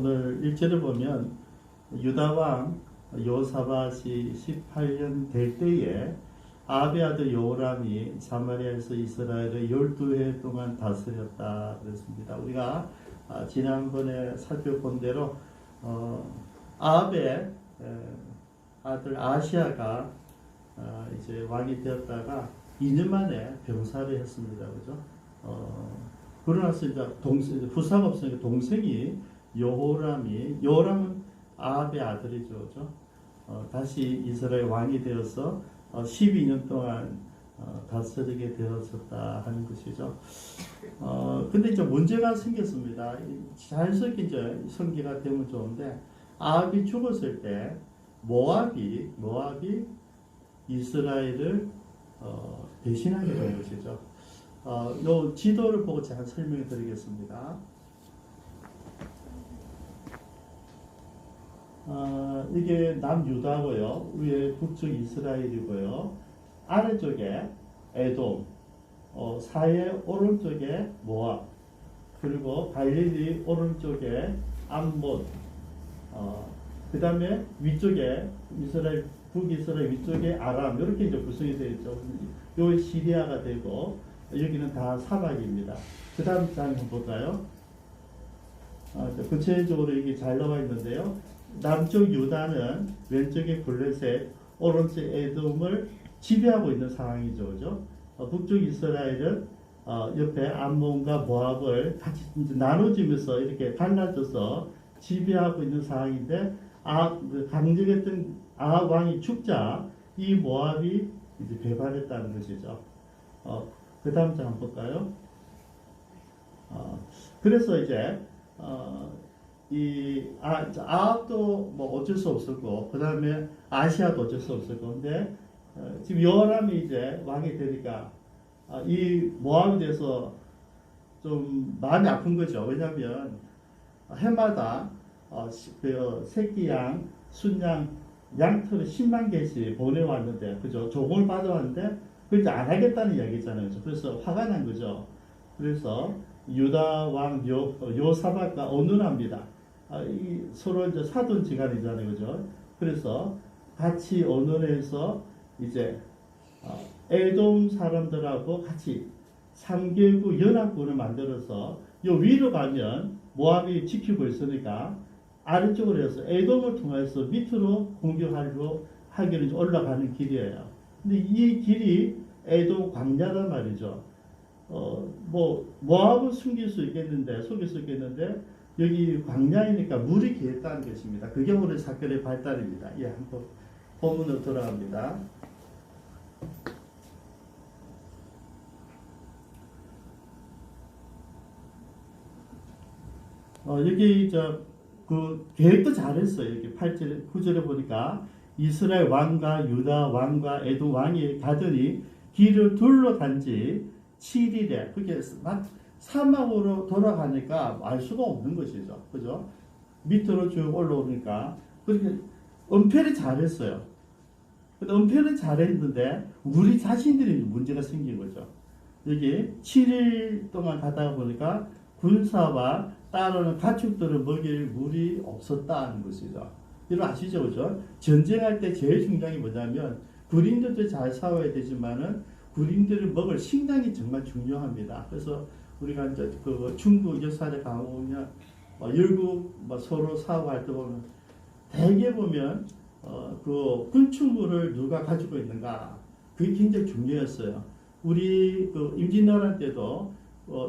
오늘 1절에 보면 유다왕 여호사밧이 18년 될 때에 아합의 아들 여호람이 사마리아에서 이스라엘을 12해 동안 다스렸다 그랬습니다. 우리가 지난번에 살펴본 대로 아합의 아들 아시아가 이제 왕이 되었다가 2년 만에 병사를 했습니다. 그죠? 그러나서 이제 후사가 없으니까 동생이 여호람은 아합의 아들이죠. 그죠? 다시 이스라엘 왕이 되어서 12년 동안 다스리게 되었었다 하는 것이죠. 근데 이제 문제가 생겼습니다. 자연스럽게 이제 성기가 되면 좋은데, 아합이 죽었을 때 모압이 이스라엘을 대신하게 된 것이죠. 요 지도를 보고 제가 설명해 드리겠습니다. 이게 남유다고요. 위에 북쪽 이스라엘이고요. 아래쪽에 에돔, 사해 오른쪽에 모압, 그리고 갈릴리 오른쪽에 암몬, 그 다음에 위쪽에 이스라엘, 북이스라엘 위쪽에 아람, 이렇게 이제 구성이 되어 있죠. 요 시리아가 되고, 여기는 다 사막입니다. 그 다음 장 한번 볼까요? 구체적으로 이게 잘 나와 있는데요. 남쪽 유다는 왼쪽에 블레셋, 오른쪽 에돔을 지배하고 있는 상황이죠. 그죠? 북쪽 이스라엘은 옆에 암몬과 모압을 같이 이제 나눠지면서 이렇게 갈라져서 지배하고 있는 상황인데, 강력했던 아합 왕이 죽자 이 모압이 이제 배반했다는 것이죠. 그 다음 장 한번 볼까요? 그래서 이제 이 아합도 뭐 어쩔 수 없었고, 그 다음에 아시아도 어쩔 수 없었고, 근데 지금 여호람이 이제 왕이 되니까 이 모압에 대해서 좀 마음이 아픈 거죠. 왜냐하면 해마다 그 새끼 양, 순양, 양털을 10만 개씩 보내왔는데, 그죠? 조공을 받아왔는데 그걸 이제 안 하겠다는 이야기잖아요. 그죠? 그래서 화가 난 거죠. 그래서 유다 왕 여호사밧과 언론합니다. 서로 이제 사돈지간이잖아요. 그죠? 그래서 같이 언론해서 이제 에돔 사람들하고 같이 3개국 연합군을 만들어서 요 위로 가면 모압이 지키고 있으니까 아래쪽으로 해서 에돔을 통해서 밑으로 공격하기로 올라가는 길이에요. 근데 이 길이 에돔 광야란 말이죠. 모압은 속일 수 있겠는데 여기 광야이니까 물이 개했다는 것입니다. 그게 오늘 사건의 발달입니다. 예, 한번 본문으로 돌아갑니다. 여기 그 계획도 잘했어요. 여기 8절, 9절에 보니까 이스라엘 왕과 유다 왕과 에돔 왕이 가더니 길을 둘러간 지 7일에 그렇게 막 사막으로 돌아가니까 알 수가 없는 것이죠. 그죠? 밑으로 쭉 올라오니까 그렇게 은폐를 잘했어요. 근데 은폐는 잘했는데 우리 자신들이 문제가 생긴 거죠. 여기 7일 동안 가다가 보니까 군사와 따르는 가축들을 먹일 물이 없었다는 것이죠. 이거 아시죠? 그죠? 전쟁할 때 제일 중요한 게 뭐냐면 군인들도 잘 싸워야 되지만은 군인들을 먹을 식량이 정말 중요합니다. 그래서 우리가 이제 그 중국 역사를 가보면 열국 서로 싸워할 때 보면 대개 보면 그 군축물을 누가 가지고 있는가 그게 굉장히 중요했어요. 우리 그 임진왜란 때도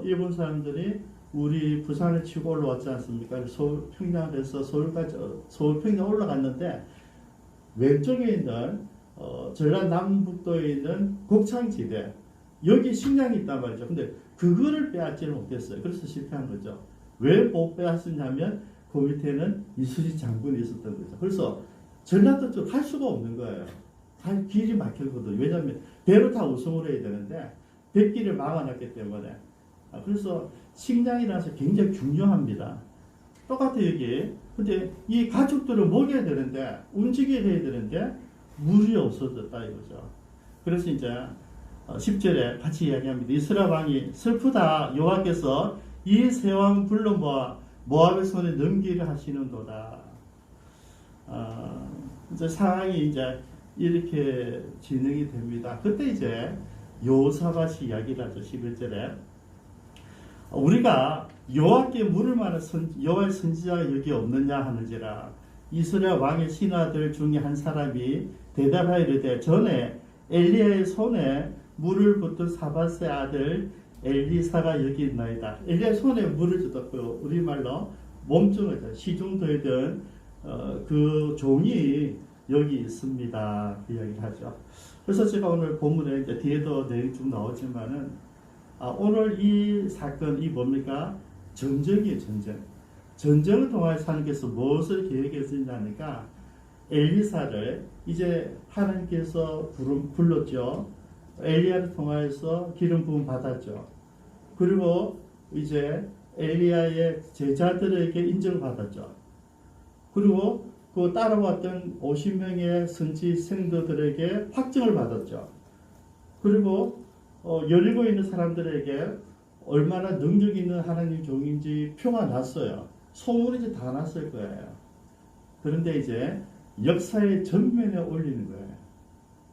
일본 사람들이 우리 부산을 치고 올라왔지 않습니까? 서울 평양에서 서울 평양 올라갔는데 왼쪽에 있는 전라도 남북도에 있는 곡창지대 여기 식량이 있단 말이죠. 근데 그거를 빼앗지를 못했어요. 그래서 실패한 거죠. 왜 못 빼앗았냐면 그 밑에는 이수지 장군이 있었던 거죠. 그래서 전라도 쪽 갈 수가 없는 거예요. 갈 길이 막혔거든요. 왜냐하면 배로 다 우승을 해야 되는데 뱃길을 막아놨기 때문에. 그래서 식량이라서 굉장히 중요합니다. 똑같아요, 여기. 근데 이 가축들을 먹여야 되는데, 움직여야 되는데, 물이 없어졌다 이거죠. 그래서 이제 10절에 같이 이야기합니다. 이스라엘 왕이 슬프다. 여호와께서 이 세 왕 불러 모아 모압의 손에 넘기를 하시는도다. 이제 상황이 이제 이렇게 진행이 됩니다. 그때 이제 여호사밧이 이야기를 하죠. 11절에 우리가 여호와께 물을 만한 여호와의 선지자가 여기 없느냐 하는지라. 이스라엘 왕의 신하들 중에 한 사람이 대답하여 이르되 전에 엘리야의 손에 물을 붓던 사밧의 아들 엘리사가 여기 있나이다. 엘리야의 손에 물을 줬고요. 우리말로 몸종을 시중도이던 그 종이 여기 있습니다. 그 이야기를 하죠. 그래서 제가 오늘 본문에 이제 뒤에도 내용이 좀 나오지만은 오늘 이 사건 이 뭡니까? 전쟁이에요. 전쟁을 통하여 하나님께서 무엇을 계획했느냐니까 엘리사를 이제 하나님께서 불렀죠. 엘리야를 통하여서 기름 부음 받았죠. 그리고 이제 엘리야의 제자들에게 인정을 받았죠. 그리고 그 따라왔던 50명의 선지 생도들에게 확증을 받았죠. 그리고 열리고 있는 사람들에게 얼마나 능력 있는 하나님 종인지 표가 났어요. 소문이 이제 다 났을 거예요. 그런데 이제 역사의 전면에 올리는 거예요.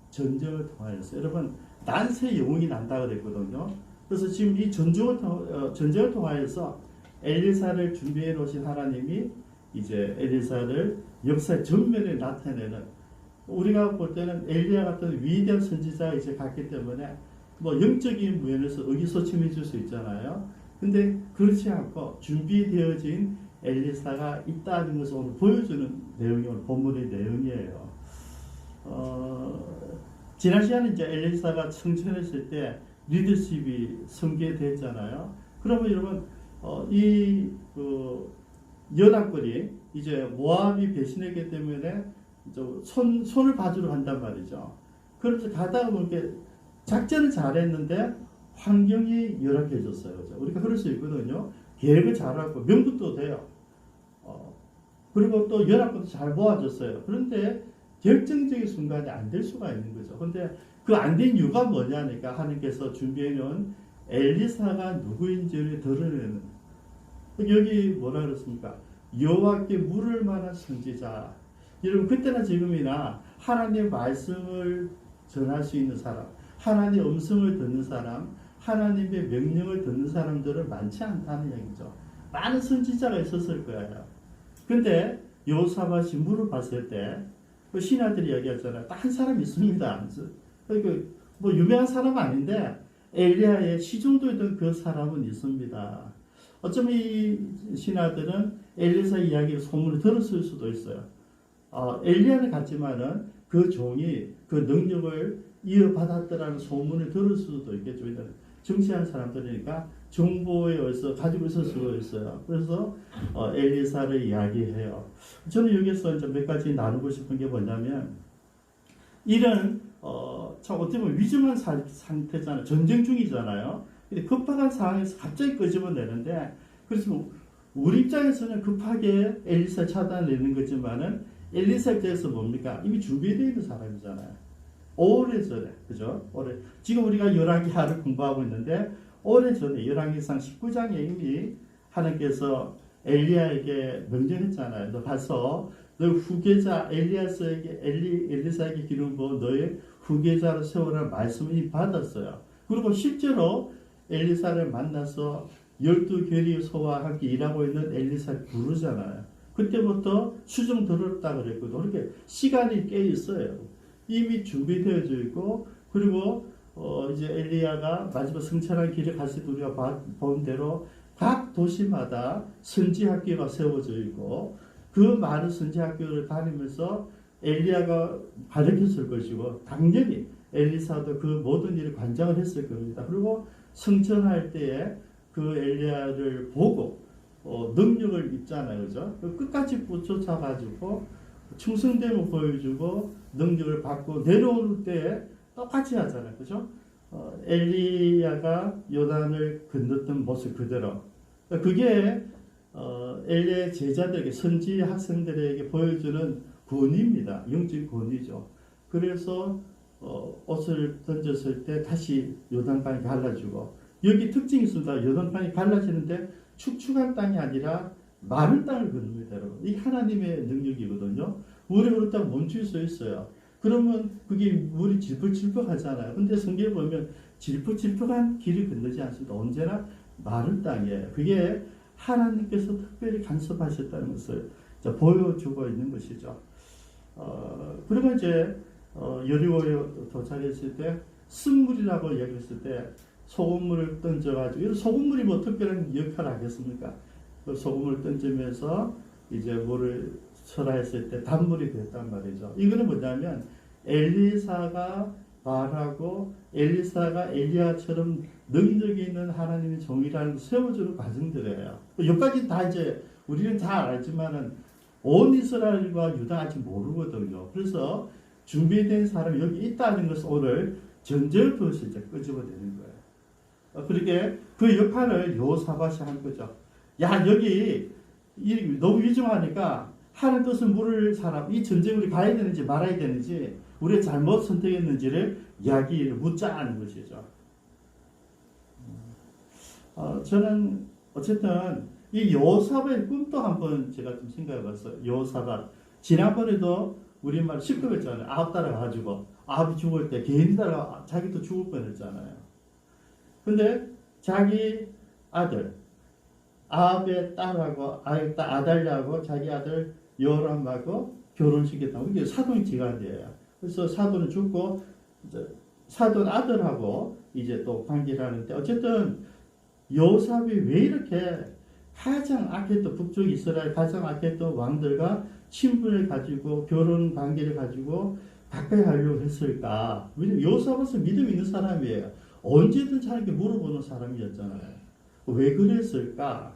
전쟁을 통하여서. 여러분, 난세 영웅이 난다 그랬거든요. 그래서 지금 이 전쟁을 통하여서 엘리사를 준비해 놓으신 하나님이 이제 엘리사를 역사의 전면에 나타내는, 우리가 볼 때는 엘리야 같은 위대한 선지자가 이제 갔기 때문에 뭐 영적인 면에서 의기소침해 줄 수 있잖아요. 근데 그렇지 않고 준비되어진 엘리사가 있다는 것을 오늘 보여주는 내용이 오늘 본문의 내용이에요. 지난 시간에 이제 엘리사가 청천했을 때 리더십이 성계됐잖아요. 그러면 여러분, 연합군이 이제 모압이 배신했기 때문에 손을 봐주러 간단 말이죠. 그러면서 가다가 보니까 작전을 잘했는데 환경이 열악해졌어요. 그죠? 우리가 그럴 수 있거든요. 계획을 잘하고 명분도 돼요. 그리고 또 연합군도 잘 모아졌어요. 그런데 결정적인 순간에 안 될 수가 있는 거죠. 그런데 그 안 된 이유가 뭐냐니까 하나님께서 준비해 놓은 엘리사가 누구인지를 드러내는, 여기 뭐라 그랬습니까? 여호와께 물을 만한 선지자. 여러분, 그때나 지금이나 하나님의 말씀을 전할 수 있는 사람, 하나님의 음성을 듣는 사람, 하나님의 명령을 듣는 사람들은 많지 않다는 얘기죠. 많은 선지자가 있었을 거예요. 근데 여호사밧이 물을 봤을 때 그 신하들이 얘기하잖아요. 한 사람 있습니다. 뭐 유명한 사람은 아닌데 엘리야의 시중도였던 그 사람은 있습니다. 어쩌면 이 신하들은 엘리사 이야기를 소문을 들었을 수도 있어요. 엘리야는 같지만은 그 종이 그 능력을 이어받았더라는 소문을 들을 수도 있겠죠. 정치하는 사람들이니까 정보에 의해서 가지고 있을 수도 있어요. 그래서 엘리사를 이야기해요. 저는 여기서 이제 몇 가지 나누고 싶은 게 뭐냐면, 이런 참 어떻게 보면 위중한 상태잖아요. 전쟁 중이잖아요. 근데 급박한 상황에서 갑자기 끄집어내는데, 그래서 우리 입장에서는 급하게 엘리사 차단내는 거지만은 엘리사 입장에서 뭡니까? 이미 준비되어 있는 사람이잖아요. 오래전에, 그죠? 지금 우리가 열왕기하를 공부하고 있는데, 오래전에 열왕기상 19장에 이미 하나님께서 엘리야에게 명령했잖아요. 너 가서 너 후계자 엘리사에게 기름 부어 너의 후계자로 세우라는 말씀을 이미 받았어요. 그리고 실제로 엘리사를 만나서 12계리 소와 함께 일하고 있는 엘리사를 부르잖아요. 그때부터 수정 들었다 그랬거든요. 그렇게 시간이 꽤 있어요. 이미 준비되어져 있고, 그리고 이제 엘리야가 마지막 승천한 길에 갔을 때 우리가 본 대로 각 도시마다 선지학교가 세워져 있고, 그 많은 선지학교를 다니면서 엘리야가 가르쳤을 것이고, 당연히 엘리사도 그 모든 일을 관장을 했을 겁니다. 그리고 승천할 때에 그 엘리야를 보고 능력을 입잖아요. 그죠? 끝까지 쫓아가지고 충성됨을 보여주고 능력을 받고 내려올 때 똑같이 하잖아요. 그죠? 엘리야가 요단을 건넜던 모습 그대로. 그게 엘리야의 제자들에게, 선지 학생들에게 보여주는 권위입니다. 영적 권위죠. 그래서 옷을 던졌을 때 다시 요단강이 갈라지고, 여기 특징이 있습니다. 요단강이 갈라지는데 축축한 땅이 아니라 마른 땅을 걷습니다, 여러분. 이게 하나님의 능력이거든요. 물이 그렇다고 멈출 수 있어요. 그러면 그게 물이 질퍽질퍽 하잖아요. 근데 성경에 보면 질퍽질퍽한 길을 건너지 않습니다. 언제나 마른 땅이에요. 그게 하나님께서 특별히 간섭하셨다는 것을 보여주고 있는 것이죠. 그러면 이제 여리고에 도착했을 때 쓴물이라고 얘기했을 때 소금물을 던져가지고, 이런 소금물이 뭐 특별한 역할을 하겠습니까? 그 소금을 던지면서 이제 물을 설화했을 때 단물이 됐단 말이죠. 이거는 뭐냐면 엘리사가 말하고 엘리사가 엘리야처럼 능력이 있는 하나님의 종이라는 걸 세워주는 과정들이에요. 여기까지 다 이제 우리는 잘 알지만은 온 이스라엘과 유다 아직 모르거든요. 그래서 준비된 사람이 여기 있다는 것을 오늘 전제를 두어서 이제 끄집어내는 거예요. 그렇게 그 역할을 요사밭이 한 거죠. 야, 여기 너무 위중하니까 하는 뜻은 물을 사람, 이 전쟁을 가야 되는지 말아야 되는지, 우리가 잘못 선택했는지를 이야기를 묻자는 것이죠. 저는 어쨌든 이 요사밭의 꿈도 한번 제가 좀 생각해 봤어요. 요사밭. 지난번에도 우리말 10급 했잖아요. 아합 따라가지고 아합이 죽을 때 괜히 따라 자기도 죽을 뻔했잖아요. 근데 자기 아들 아합의 딸하고 아달랴하고 자기 아들 요람하고 결혼시켰다고. 이게 사돈 지간이에요. 그래서 사돈은 죽고 사돈 아들하고 이제 또 관계를 하는데, 어쨌든 요삽이 왜 이렇게 가장 악했던 북쪽 이스라엘 가장 악했던 왕들과 친분을 가지고 결혼 관계를 가지고 가까이 하려고 했을까? 왜냐면 요삽은 믿음 있는 사람이에요. 언제든 자기에게 물어보는 사람이었잖아요. 왜 그랬을까?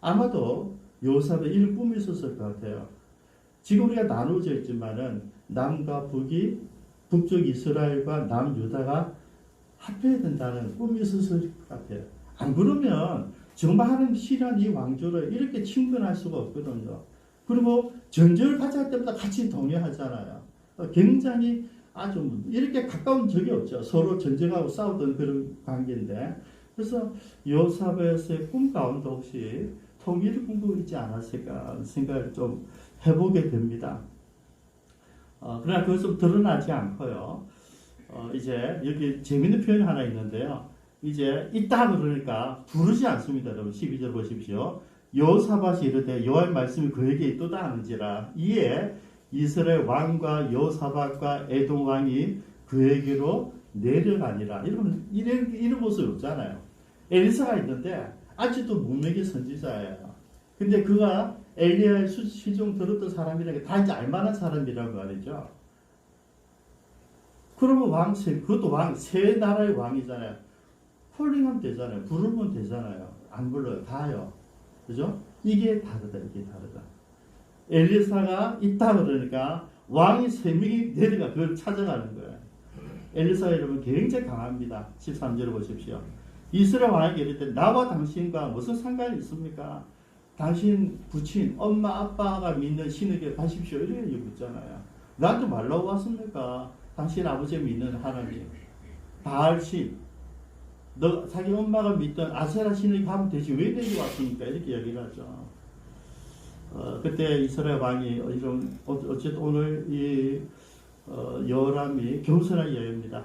아마도 요삽에 이런 꿈이 있었을 것 같아요. 지금 우리가 나누어져 있지만은 남과 북이, 북쪽 이스라엘과 남유다가 합해야 된다는 꿈이 있었을 것 같아요. 안 그러면 정말 하나님 실한 이 왕조를 이렇게 친근할 수가 없거든요. 그리고 전쟁을 같이 할 때마다 같이 동요하잖아요. 굉장히 아주 이렇게 가까운 적이 없죠. 서로 전쟁하고 싸우던 그런 관계인데. 그래서 요사벳의 꿈 가운데 혹시 통일을 꿈꾸고 있지 않았을까 생각을 좀 해보게 됩니다. 그러나 그것은 드러나지 않고요. 이제 여기 재밌는 표현이 하나 있는데요. 이제 있다 그러니까 부르지 않습니다. 여러분 12절 보십시오. 요사밭이 이르되 여호와의 말씀이 그에게 있도다 하는지라. 이에 이스라엘 왕과 요사밭과 에돔 왕이 그에게로 내려가니라. 이런 모습이 없잖아요. 엘리사가 있는데 아직도 문맥의 선지자예요. 근데 그가 엘리야의 시종 들었던 사람이라는 게 다 이제 알만한 사람이란 말이죠. 그러면 그것도 세 나라의 왕이잖아요. 폴링하면 되잖아요. 부르면 되잖아요. 안 불러요. 다요. 그죠? 이게 다르다. 엘리사가 있다 그러니까 왕이 세 명이 내려가 그걸 찾아가는 거예요. 엘리사 여러분 굉장히 강합니다. 13절을 보십시오. 이스라엘 왕에게 이르되 나와 당신과 무슨 상관이 있습니까? 당신 부친, 엄마, 아빠가 믿는 신에게 가십시오. 이렇게 묻잖아요. 나한테 말라고 왔습니까? 당신 아버지가 믿는 하나님. 바알신. 너 자기 엄마가 믿던 아세라 신에게 가면 되지. 왜 내게 왔습니까? 이렇게 얘기를 하죠. 그때 이스라엘 왕이 어쨌든 오늘 이 여호람이 겸손하게 얘기합니다.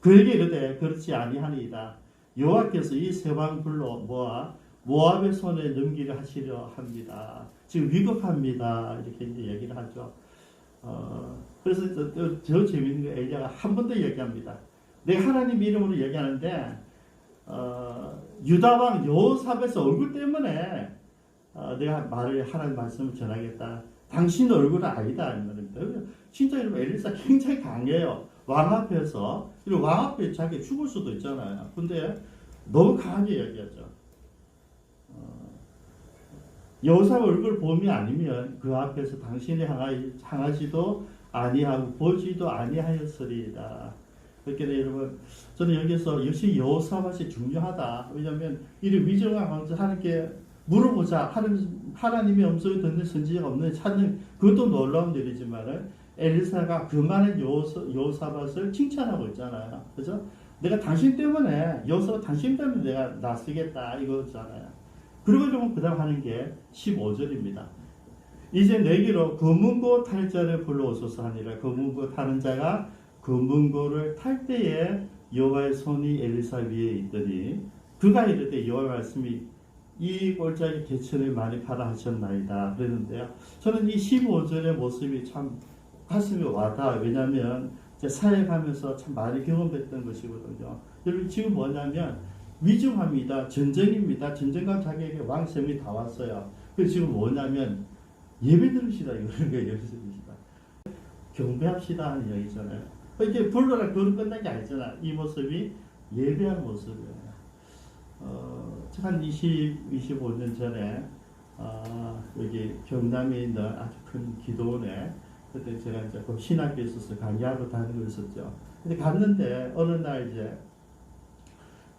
그에게 이르되 그렇지 아니하니이다. 여호와께서 이 세 왕 불러 모아 모압의 손에 넘기려 하시려 합니다. 지금 위급합니다. 이렇게 이제 얘기를 하죠. 그래서 저 재밌는 게 엘리야가 한 번 더 얘기합니다. 내가 하나님 이름으로 얘기하는데 유다 왕 여호사밧의 얼굴 때문에 내가 하나님 말씀을 전하겠다. 당신 얼굴은 아니다. 진짜 여러분 엘리사 굉장히 강해요. 왕 앞에서 왕 앞에 자기 죽을 수도 있잖아요. 근데 너무 강하게 얘기하죠. 여호사 얼굴 봄이 아니면 그 앞에서 당신이 향하지도 아니하고 보지도 아니하였으리이다. 그렇게 여러분 저는 여기서 역시 여호사밧이 중요하다. 왜냐하면 이를 위정한 왕자 하나님께 물어보자. 하나님의 음성을 듣는 선지자가 없는 찾는 그것도 놀라운 일이지만 엘리사가 그 많은 여호사밧을 칭찬하고 있잖아요. 그죠? 내가 당신 때문에 당신 때문에 내가 나 쓰겠다 이거잖아요. 그리고 좀 그다음 하는 게 15절입니다. 이제 내게로 검은고 탈 자를 불러오소서 하니라. 검은고 타는 자가 검은고를 탈 때에 여호와의 손이 엘리사 위에 있더니 그가 이르되 여호와의 말씀이 이 골짜기 개천을 많이 파라 하셨나이다 그랬는데요. 저는 이 15절의 모습이 참 가슴이 와닿아요. 왜냐하면 제 사역하면서 참 많이 경험했던 것이거든요. 여러분 지금 뭐냐면 위중합니다. 전쟁입니다. 전쟁과 자기에게 왕셈이 다 왔어요. 그래서 지금 뭐냐면 예배 드립시다 이런 거예요. 예배 드립시다. 경배합시다 하는 얘기잖아요. 이게 불러라 그걸 끝난 게 아니잖아. 이 모습이 예배하는 모습이에요. 한 25년 전에 여기 경남에 있는 아주 큰 기도원에 그때 제가 이제 그 신학교에 있어서 강의하러 다니고 있었죠. 근데 갔는데 어느 날 이제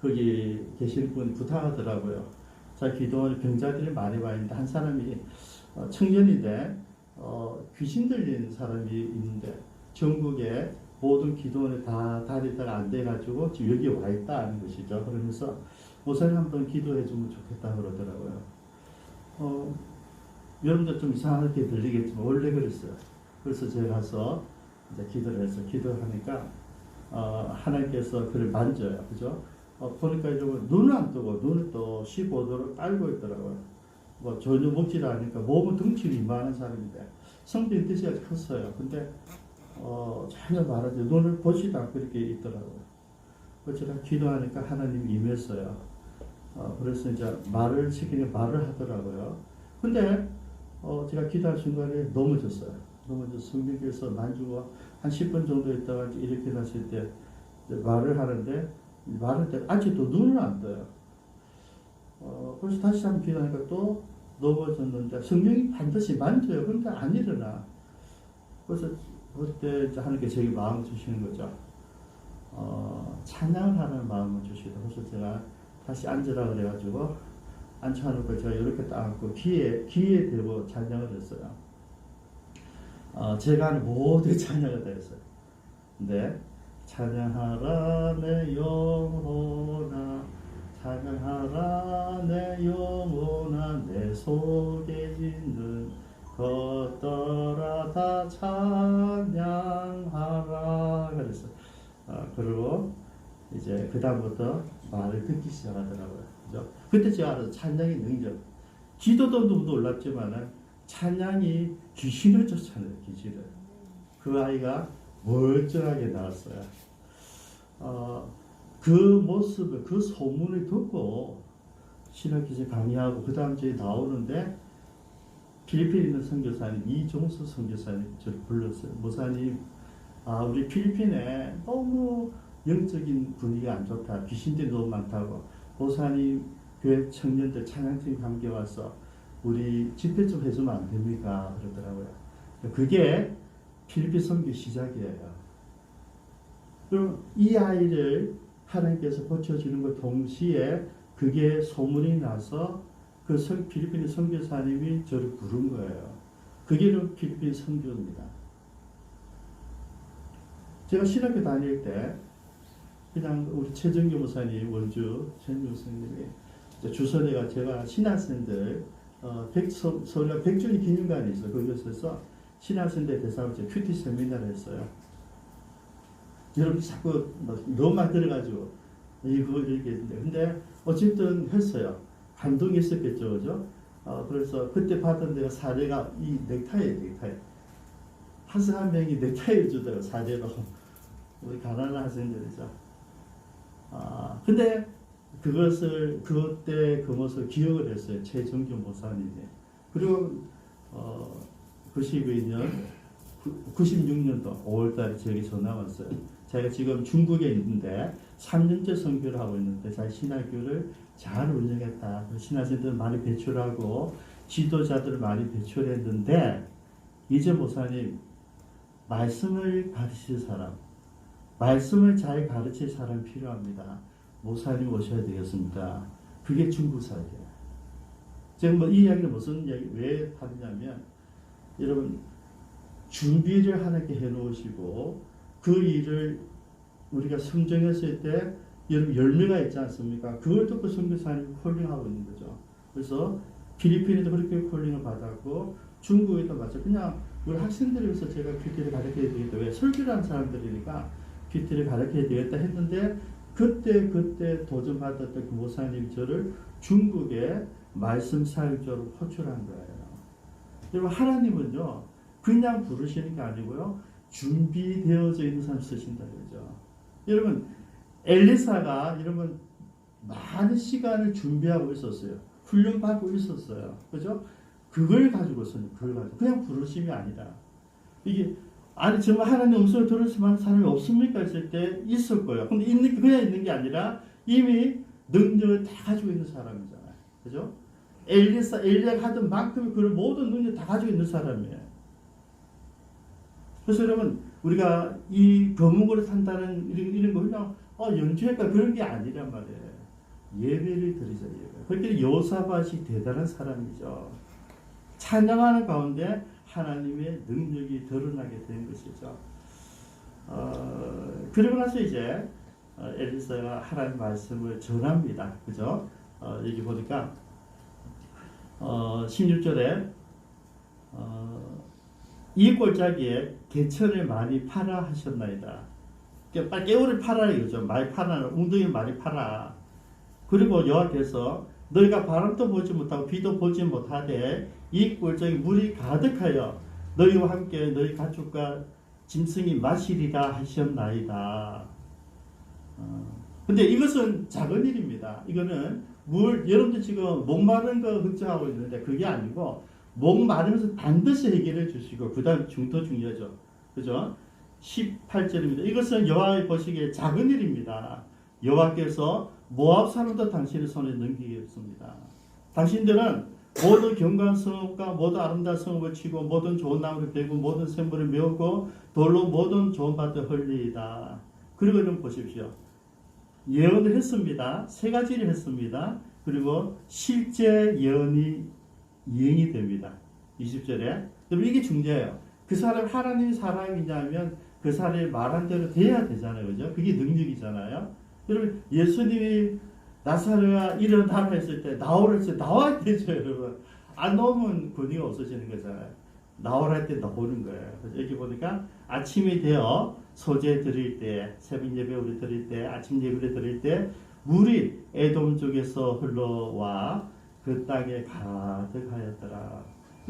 거기 계신 분이 부탁하더라고요. 자, 기도원에 병자들이 많이 와 있는데 한 사람이 청년인데 귀신 들린 사람이 있는데 전국에 모든 기도원에 다 다니다가 안 돼가지고 지금 여기 와 있다는 것이죠. 그러면서 목사님 한번 기도해 주면 좋겠다 그러더라고요. 여러분들 좀 이상하게 들리겠지만 원래 그랬어요. 그래서 제가 가서 이제 기도를 해서 기도하니까 하나님께서 그를 만져요. 그죠? 보니까 좀 눈은 안 뜨고 눈을 또 15도로 깔고 있더라고요. 뭐 전혀 먹지를 않으니까 몸은 덩치가 이만한 사람인데 성병 뜻이 아주 컸어요. 근데 전혀 말하지 눈을 보지도 않고 이렇게 있더라고요. 제가 기도하니까 하나님이 임했어요. 그래서 이제 말을 시키니 말을 하더라고요. 근데 제가 기도할 순간에 넘어졌어요. 넘어져서 성령께서 만지고 한 10분 정도 있다가 이렇게 났을 때 말을 하는데 말할 때 아직도 눈을 안 떠요. 그래서 다시 한번 기도하니까 또 넘어졌는데 성령이 반드시 만져요. 그런데 안 일어나. 그래서 그때 하나님께 제게 마음을 주시는 거죠. 찬양을 하는 마음을 주시다. 그래서 제가 다시 앉으라 그래가지고 앉혀놓고 제가 이렇게 딱 앉고 귀에 대고 찬양을 했어요. 제가 하는 모든 찬양을 다 했어요. 근데 찬양하라 내 영혼아 찬양하라 내 영혼아 내 속에 있는 것들아 다 찬양하라 그랬어요. 그리고 이제 그 다음부터 말을 듣기 시작하더라고요. 그죠? 그때 제가 알아서 찬양의 능력, 기도도 놀랍지만은 찬양이 귀신을 쫓아내요. 귀신을. 그 아이가 멀쩡하게 나왔어요. 그 모습을, 그 소문을 듣고 신학기제 강의하고 그 다음 주에 나오는데 필리핀에 있는 선교사님 이종수 선교사님 저를 불렀어요. 목사님, 우리 필리핀에 너무 영적인 분위기가 안 좋다. 귀신들이 너무 많다고. 목사님 교회 청년들 찬양팀 함께 와서 우리 집회 좀 해주면 안 됩니까? 그러더라고요. 그게 필리핀 선교 시작이에요. 그럼 이 아이를 하나님께서 고쳐주는 것 동시에 그게 소문이 나서 그 필리핀 선교사님이 저를 부른 거예요. 그게 필리핀 선교입니다. 제가 신학교 다닐 때 그냥 우리 최정규 목사님 원주 최정규 목사님이 주선회가 제가 신학생들 서울대 백준이 기념관이 있어요. 거기서 신학생들 대상으로 큐티 세미나를 했어요. 여러분이 자꾸 너만 들어가지고 이거 이렇게 했는데 근데 어쨌든 했어요. 감동이 있었겠죠, 그죠? 그래서 그때 받은 데가 사례가 이 넥타이예요, 넥타이. 학생 한 명이 넥타이를 주더라고요, 사례로. 우리 가난한 학생들이죠. 근데 그것을 그때 그 모습을 기억을 했어요, 최정규 목사님이. 그리고 96년도 5월달에 저에게 전화 왔어요. 제가 지금 중국에 있는데 3년째 선교를 하고 있는데 자기 신학교를 잘 운영했다. 신학생들 많이 배출하고 지도자들을 많이 배출했는데 이제 목사님 말씀을 가르칠 사람, 말씀을 잘 가르칠 사람이 필요합니다. 목사님 오셔야 되겠습니다. 그게 중국 사역이에요. 제가 이 이야기를 무슨 이야기 왜 하느냐면 여러분 준비를 하나님께 해놓으시고 그 일을 우리가 성정했을 때 여러분 열매가 있지 않습니까? 그걸 듣고 선교사님이 콜링하고 있는 거죠. 그래서 필리핀에도 그렇게 콜링을 받았고 중국에도 마찬가지. 그냥 우리 학생들을 위해서 제가 큐티를 가르쳐야 되겠다. 왜? 설교라는 사람들이니까 큐티를 가르쳐야 되겠다 했는데 그때 도전받았던 그 목사님이 저를 중국에 말씀 사역자로 호출한 거예요. 여러분 하나님은요 그냥 부르시는 게 아니고요 준비되어져 있는 사람 쓰신다 그러죠. 여러분 엘리사가 여러분 많은 시간을 준비하고 있었어요. 훈련받고 있었어요. 그죠? 그걸 가지고서는 그걸 가지고 그냥 부르심이 아니라 이게 아니 정말 하나님 음성을 들을 만한 사람이 없습니까? 했을 때 있을 거예요. 근데 그냥 있는 게 아니라 이미 능력을 다 가지고 있는 사람이잖아요. 그죠? 엘리야가 하던 만큼의 그런 모든 능력 다 가지고 있는 사람이에요. 그래서 여러분 우리가 이 거문고를 산다는 이런 거 그냥 연주할까 그런 게 아니란 말이에요. 예배를 드리자 예배. 그렇게 여호사밧이 대단한 사람이죠. 찬양하는 가운데 하나님의 능력이 드러나게 된 것이죠. 그리고 나서 이제 엘리사가 하나님 말씀을 전합니다. 그죠? 여기 보니까 16절에 이 골짜기에 개천을 많이 팔아 하셨나이다. 깨우를 팔아 이거죠. 많이 팔아, 웅덩이 많이 팔아. 그리고 여호와께서 너희가 바람도 보지 못하고 비도 보지 못하되 이 골짜기 물이 가득하여 너희와 함께 너희 가축과 짐승이 마시리라 하셨나이다. 근데 이것은 작은 일입니다. 이거는 여러분들 지금 목마른 거 걱정하고 있는데 그게 아니고 목마르면서 반드시 해결해 주시고 그 다음 더 중요하죠. 그죠? 18절입니다. 이것은 여호와의 보시기에 작은 일입니다. 여호와께서 모압 사람도 당신의 손에 넘기겠습니다. 당신들은 모든 경관 성읍과 모든 아름다운 성읍을 치고 모든 좋은 나무를 베고 모든 샘물을 메우고 돌로 모든 좋은 밭을 헐리이다. 그리고 좀 보십시오. 예언을 했습니다. 세 가지를 했습니다. 그리고 실제 예언이 이행이 됩니다. 20절에. 이게 중요해요. 그 사람 하나님 사람이냐면 그 사람이 말한 대로 돼야 되잖아요. 그죠? 그게 능력이잖아요. 여러분 예수님이 나사로야 일어나라 했을 때 나오라 했을 때 나와야 되죠. 여러분. 안 나오면 권위가 없어지는 거잖아요. 나오라 할 때 나오는 거예요. 그래서 여기 보니까 아침이 되어 소재 드릴 때 새벽 예배 우리 드릴 때 아침 예배를 드릴 때 물이 에돔 쪽에서 흘러와 그 땅에 가득하였더라.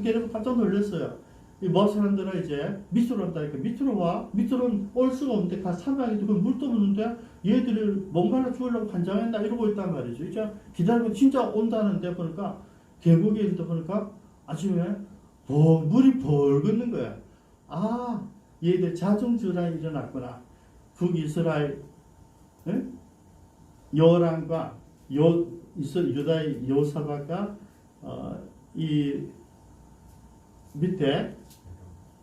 여러분 깜짝 놀랐어요. 이 모압 사람들은 이제 밑으로 온다니까 밑으로 와. 밑으로는 올 수가 없는데 사방에도 그 물도 없는데 얘들을 뭔가를 주우려고 환장했나 이러고 있단 말이죠. 이제 기다리고 진짜 온다는데 보니까 계곡에 있는데 보니까 아침에 물이 벌겋는 거야. 아 얘들 자중질환이 일어났구나. 북이스라엘 여호람과 유다의 여호사밧과 이 밑에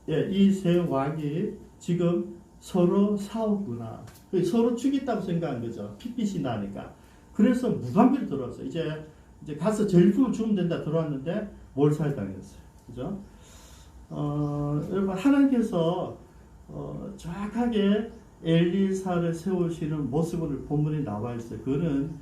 이 세 왕이 지금 서로 싸웠구나. 서로 죽였다고 생각한 거죠. 핏빛이 나니까. 그래서 무방비로 들어왔어요. 이제 가서 전리품을 주면 된다 들어왔는데 몰살당했어요. 그죠? 여러분 하나님께서 정확하게 엘리사를 세우시는 모습을 본문에 나와 있어요. 그거는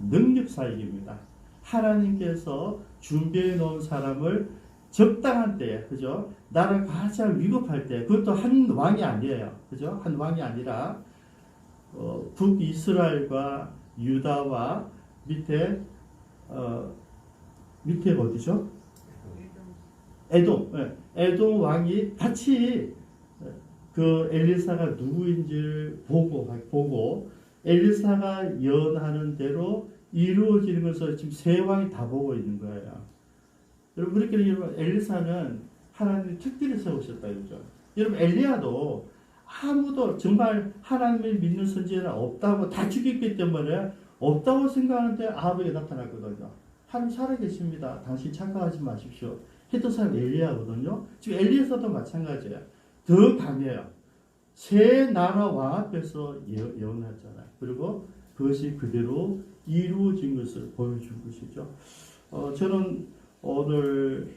능력 사역입니다. 하나님께서 준비해 놓은 사람을 적당한 때에, 그죠? 나라가 가장 위급할 때, 그것도 한 왕이 아니에요. 그죠? 한 왕이 아니라, 북이스라엘과 유다와 밑에 어디죠? 에돔. 에돔 왕이 같이 그 엘리사가 누구인지를 보고 엘리사가 예언하는 대로 이루어지는 것을 지금 세 왕이 다 보고 있는 거예요. 여러분 그렇게 엘리사는 하나님이 특별히 세우셨다 이거죠. 여러분 엘리야도 아무도 정말 하나님을 믿는 선지자는 없다고 다 죽였기 때문에 없다고 생각하는데 아합에게 나타났거든요. 하나님 살아계십니다. 당신 착각하지 마십시오. 했던 사람이 엘리야거든요. 지금 엘리야서도 마찬가지예요. 더 강해요. 새 나라 왕 앞에서 예언했잖아요. 그리고 그것이 그대로 이루어진 것을 보여준 것이죠. 저는 오늘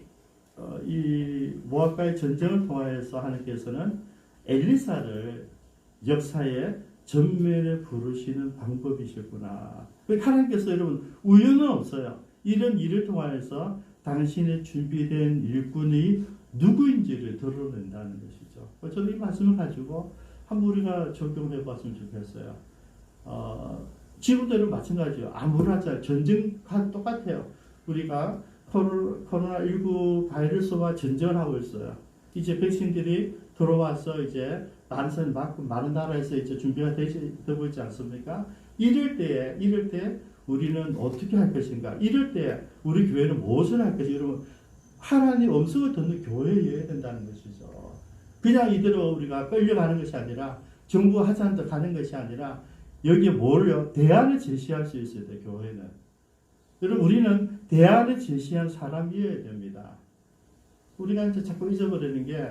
이 모압과의 전쟁을 통하여서 하나님께서는 엘리사를 역사의 전면에 부르시는 방법이셨구나. 하나님께서 여러분 우연은 없어요. 이런 일을 통해서 당신의 준비된 일꾼이 누구인지를 드러낸다는 것이죠. 저는 이 말씀을 가지고 한번 우리가 적용해 봤으면 좋겠어요. 지금대로 마찬가지예요. 아무렇지 전쟁과 똑같아요. 우리가 코로나19 바이러스와 전쟁을 하고 있어요. 이제 백신들이 들어와서 이제 많은 맞고 많은 나라에서 이제 준비가 되고 있지 않습니까? 이럴 때 우리는 어떻게 할 것인가? 이럴 때 우리 교회는 무엇을 할 것인가? 여러분, 하나님 음성을 듣는 교회여야 된다는 것이죠. 그냥 이대로 우리가 끌려가는 것이 아니라 정부 하자는 가는 것이 아니라 여기에 뭐를요? 대안을 제시할 수 있어야 돼요. 교회는. 여러분, 우리는 대안을 제시한 사람이어야 됩니다. 우리가 이제 자꾸 잊어버리는 게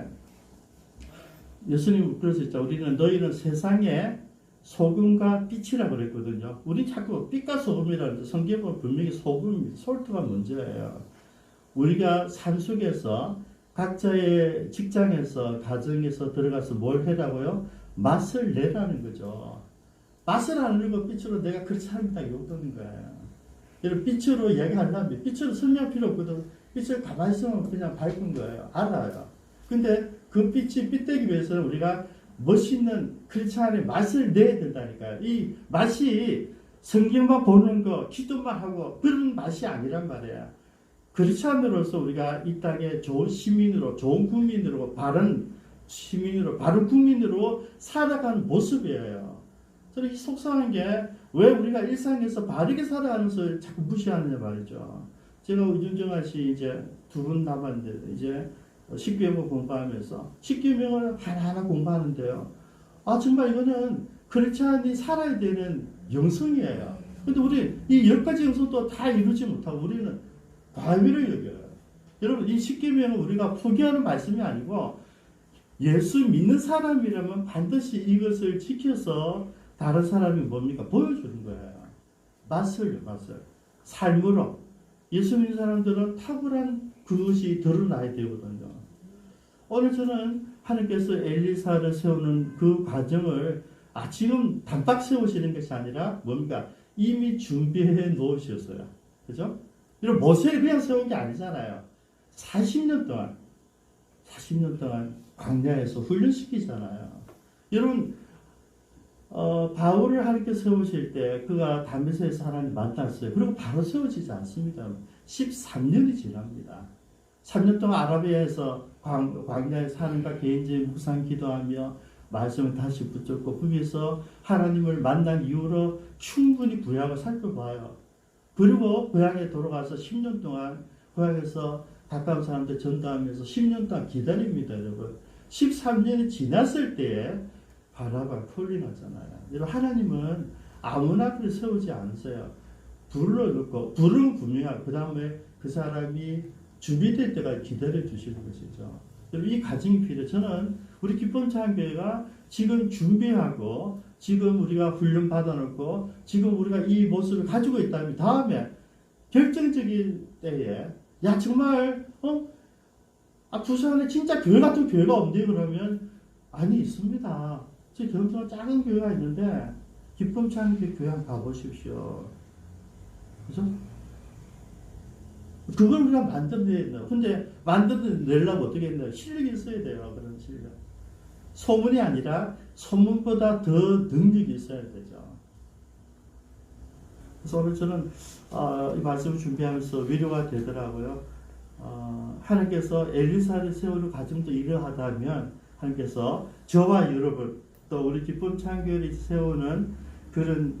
예수님 그러셨죠. 우리는 너희는 세상의 소금과 빛이라고 그랬거든요. 우리 자꾸 빛과 소금이라는데 성경은 분명히 소금, 솔트가 문제예요. 우리가 삶 속에서 각자의 직장에서 가정에서 들어가서 뭘 해라고요? 맛을 내라는 거죠. 맛을 안 내고 빛으로 내가 그렇지 않다 욕되는 거예요. 여러분 빛으로 이야기한다면 빛으로 설명할 필요 없거든. 빛을 가만히 있으면 그냥 밝은 거예요. 알아요. 근데 그 빛이 빛되기 위해서는 우리가 멋있는 크리스찬의 맛을 내야 된다니까요. 이 맛이 성경만 보는 거, 기도만 하고 그런 맛이 아니란 말이에요. 크리스찬으로서 우리가 이 땅에 좋은 시민으로, 좋은 국민으로, 바른 시민으로, 바른 국민으로 살아가는 모습이에요. 저는 속상한 게 왜 우리가 일상에서 바르게 살아가는 것을 자꾸 무시하느냐 말이죠. 제가 윤정아 씨 이제 2분 남았는데 이제 10계명 공부하면서 10계명을 하나하나 공부하는데요. 정말 이거는 크리스찬이 살아야 되는 영성이에요. 근데 우리 이 10가지 영성도 다 이루지 못하고 우리는 과외를 여겨요. 여러분 이 10계명은 우리가 포기하는 말씀이 아니고 예수 믿는 사람이라면 반드시 이것을 지켜서 다른 사람이 뭡니까? 보여주는 거예요. 맛을. 삶으로. 예수 믿는 사람들은 탁월한 그것이 드러나야 되거든요. 오늘 저는 하나님께서 엘리사를 세우는 그 과정을 지금 단박 세우시는 것이 아니라 뭡니까? 이미 준비해 놓으셨어요. 그죠? 이런 모세를 그냥 세운 게 아니잖아요. 40년 동안 광야에서 훈련시키잖아요. 여러분, 바울을 하나님께 세우실 때 그가 다메섹에서 하나님 만났어요. 그리고 바로 세워지지 않습니다. 13년이 지납니다. 3년 동안 아라비아에서 광야에 사는가 개인적인 묵상 기도하며 말씀을 다시 붙잡고 거기에서 하나님을 만난 이후로 충분히 구약을 살펴봐요. 그리고 고향에 돌아가서 10년 동안 고향에서 가까운 사람들 전도하면서 10년 동안 기다립니다. 여러분 13년이 지났을 때에 바라가 풀리나잖아요. 여러분 하나님은 아무나 그를 세우지 않으세요. 불러놓고 불은 분명하고 그 다음에 그 사람이 준비될 때까지 기다려 주시는 것이죠. 여러분 이 과정이 필요해요. 저는 우리 기쁨찬교회가 지금 준비하고 지금 우리가 훈련 받아놓고 지금 우리가 이 모습을 가지고 있다면 다음에 결정적인 때에 정말 부산에 진짜 교회 같은 교회가 없니? 그러면 아니 있습니다. 제 경주가 작은 교회가 있는데 기쁨찬교회 교회 한번 가보십시오. 그죠? 그걸 우리가 만들어내야 근데 만들어내려면 어떻게 했나요? 실력이 있어야 돼요. 그런 실력. 소문이 아니라 소문보다 더 능력이 있어야 되죠. 그래서 오늘 저는 이 말씀을 준비하면서 위로가 되더라고요. 하나님께서 엘리사를 세우는 과정도 이러하다면 하나님께서 저와 여러분 또 우리 기쁨찬교회를 세우는 그런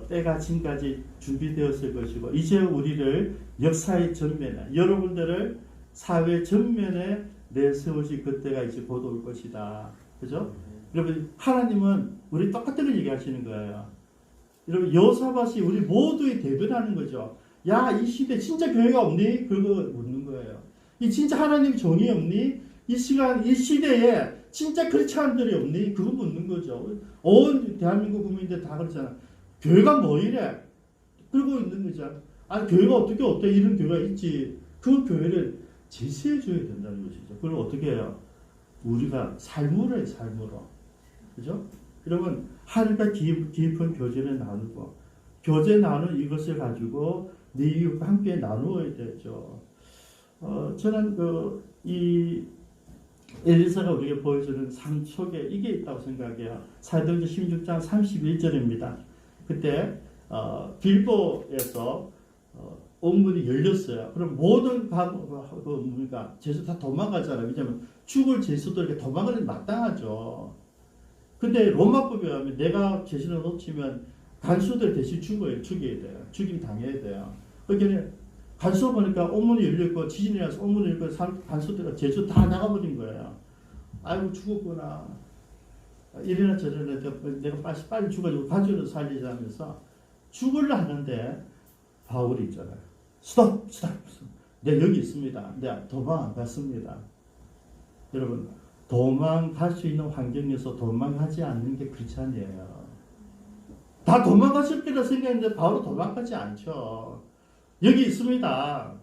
때가 지금까지 준비되었을 것이고 이제 우리를 역사의 전면에 여러분들을 사회 전면에 내세우실 그때가 이제 곧 올 것이다. 그죠? 여러분 하나님은 우리 똑같은 걸 얘기하시는 거예요. 여러분 여호사밧이 우리 모두의 대변하는 거죠. 이 시대 진짜 교회가 없니? 그거 묻는 거예요. 이 진짜 하나님 종이 없니? 이 시대에 진짜 크리스찬들이 없니? 그거 묻는 거죠. 온 대한민국 국민들 다 그렇잖아. 교회가 뭐 이래? 그러고 있는 거죠. 교회가 어떻게 이런 교회가 있지. 그 교회를 제시해 줘야 된다는 것이죠. 그걸 어떻게 해요? 우리가 삶으로 해요, 삶으로. 그죠? 여러분, 하늘과 깊은 교제를 나누고, 교제 나눈 이것을 가지고 네 이웃과 함께 나누어야 되죠. 저는 이 엘리사가 우리에게 보여주는 삶 속에 이게 있다고 생각해요. 사도행전 16장 31절입니다. 그때 빌보에서 옥문이 열렸어요. 그럼 모든 제수 다 도망가잖아요. 왜냐하면 죽을 제수들에게 도망가는 게 마땅하죠. 근데 로마법에 의하면 내가 제수를 놓치면 간수들 대신 죽여야 돼요. 죽임 당해야 돼요. 그러니까 간수 보니까 옥문이 열렸고 지진이 나서 옥문이 열리고 간수들과 제수 다 나가버린 거예요. 아이고 죽었구나. 이래나 저래나 내가 빨리 죽어가지고 가족을 살리자면서 죽으려 하는데 바울이 있잖아요. 스톱. 내가 여기 있습니다. 내가 도망 안 갔습니다. 여러분 도망갈 수 있는 환경에서 도망가지 않는 게 크리스찬이에요. 다 도망갔을 거라 생각했는데 바로 도망가지 않죠. 여기 있습니다.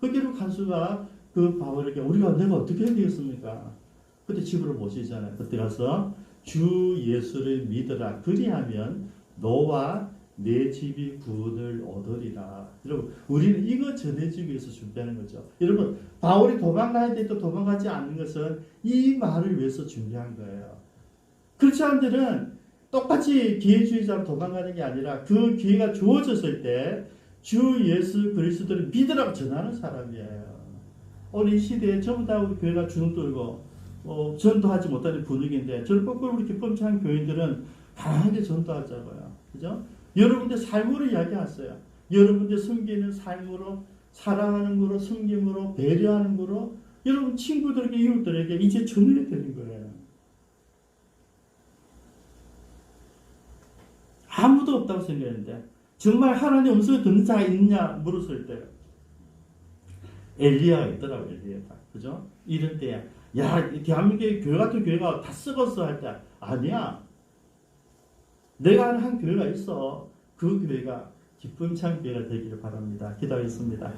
그기로 간수가 그 바울에게 내가 어떻게 해야 되겠습니까? 그때 집으로 모시잖아요. 그때 가서 주 예수를 믿으라. 그리하면 너와 내 집이 구원을 얻으리라. 여러분 우리는 이거 전해주기 위해서 준비하는 거죠. 여러분 바울이 도망가야 돼도 도망가지 않는 것은 이 말을 위해서 준비한 거예요. 크리스찬들은 똑같이 기회주의자로 도망가는 게 아니라 그 기회가 주어졌을 때 주 예수 그리스도를 믿으라고 전하는 사람이에요. 오늘 이 시대에 전부 다 우리 교회가 주눅 들고 전도하지 못하는 분위기인데 저는 거꾸로 우리 기쁨찬 교인들은 강하게 전도하자고요. 그죠? 여러분들 삶으로 이야기하세요. 여러분들 섬기는 삶으로, 사랑하는 거로, 섬김으로, 배려하는 거로 여러분 친구들에게, 이웃들에게 이제 전해야 되는 거예요. 아무도 없다고 생각했는데 정말 하나님 음성을 듣는 자가 있느냐 물었을 때 엘리야가 있더라고요. 엘리야가. 그죠? 이런 때야. 야, 대한민국의 교회 같은 교회가 다 썩었어 할 때 아니야. 내가 아는 한 교회가 있어. 그 교회가 기쁨찬 교회가 되기를 바랍니다. 기도하겠습니다.